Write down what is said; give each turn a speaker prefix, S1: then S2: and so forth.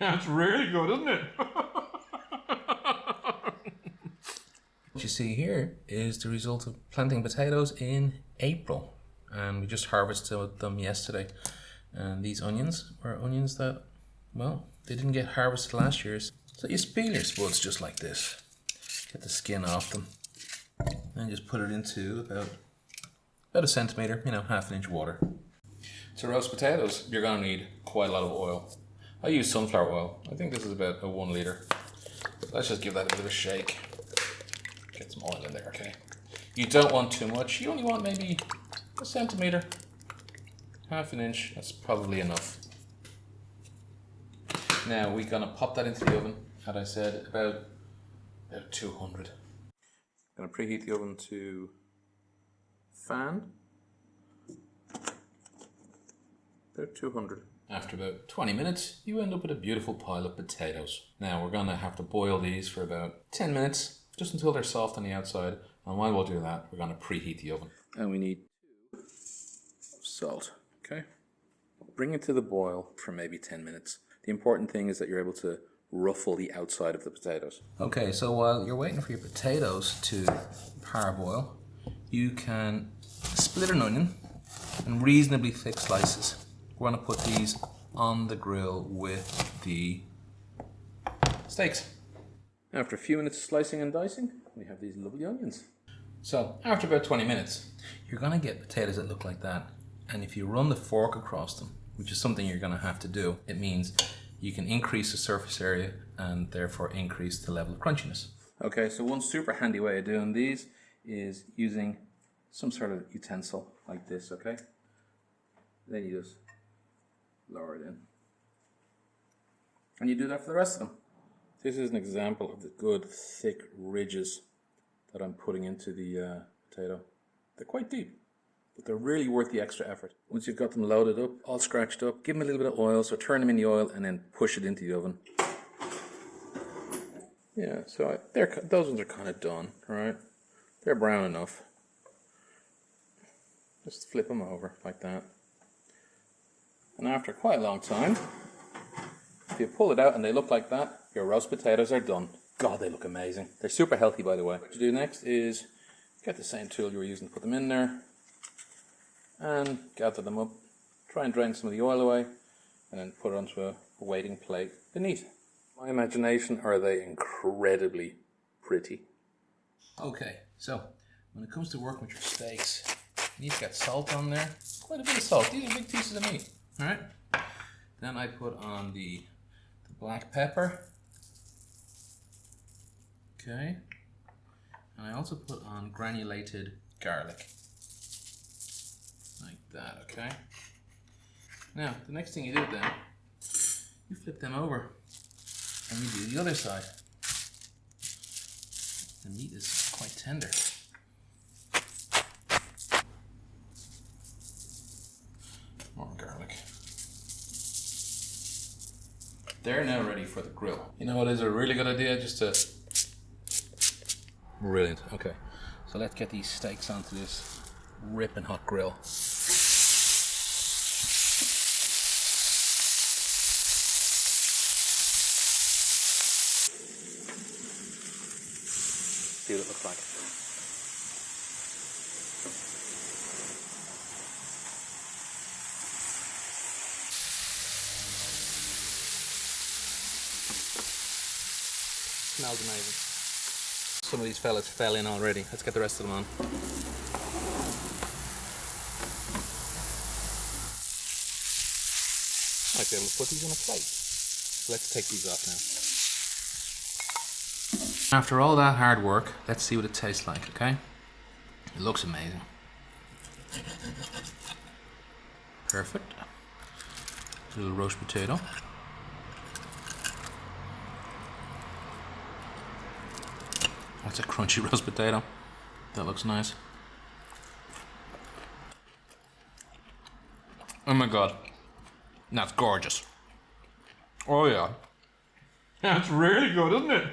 S1: That's really good, isn't it?
S2: What you see here is the result of planting potatoes in April, and we just harvested them yesterday. And these onions are onions that, well, they didn't get harvested last year. So you peel your spuds just like this, get the skin off them, and just put it into about a centimetre, half an inch water. To roast potatoes, you're going to need quite a lot of oil. I use sunflower oil. I think this is about a 1 litre. Let's just give that a bit of a shake. Get some oil in there, okay? You don't want too much. You only want maybe a centimetre, half an inch. That's probably enough. Now we're going to pop that into the oven, as I said, about 200. I'm going to preheat the oven to fan. About 200. After about 20 minutes, you end up with a beautiful pile of potatoes. Now we're going to have to boil these for about 10 minutes, just until they're soft on the outside. And while we'll do that, we're going to preheat the oven. And we need salt, okay? Bring it to the boil for maybe 10 minutes. The important thing is that you're able to ruffle the outside of the potatoes. Okay, so while you're waiting for your potatoes to parboil, you can split an onion in reasonably thick slices. We're going to put these on the grill with the steaks. After a few minutes of slicing and dicing, we have these lovely onions. So after about 20 minutes, you're going to get potatoes that look like that. And if you run the fork across them, which is something you're going to have to do, it means you can increase the surface area and therefore increase the level of crunchiness. Okay, so one super handy way of doing these is using some sort of utensil like this, okay? Then you just lower it in. And you do that for the rest of them. This is an example of the good thick ridges that I'm putting into the potato. They're quite deep, but they're really worth the extra effort. Once you've got them loaded up, all scratched up, give them a little bit of oil, so turn them in the oil and then push it into the oven. Yeah, so those ones are kind of done, right? They're brown enough. Just flip them over like that. And after quite a long time, if you pull it out and they look like that, your roast potatoes are done. God, they look amazing. They're super healthy, by the way. What you do next is get the same tool you were using to put them in there and gather them up. Try and drain some of the oil away and then put it onto a waiting plate beneath. My imagination, are they incredibly pretty. Okay, so when it comes to working with your steaks, you need to get salt on there. Quite a bit of salt. These are big pieces of meat. Alright, then I put on the black pepper. Okay, and I also put on granulated garlic. Like that, okay? Now, the next thing you do then, you flip them over and you do the other side. The meat is quite tender. More garlic. They're now ready for the grill. You know what is a really good idea? Just to... Brilliant. Okay. So let's get these steaks onto this ripping hot grill. See what it looks like. Smells amazing. Some of these fellas fell in already. Let's get the rest of them on. Might be able to put these on a plate. So let's take these off now. After all that hard work, let's see what it tastes like, okay? It looks amazing. Perfect. A little roast potato. That's a crunchy roast potato. That looks nice. Oh my god. That's gorgeous.
S1: Oh yeah. That's really good, isn't it?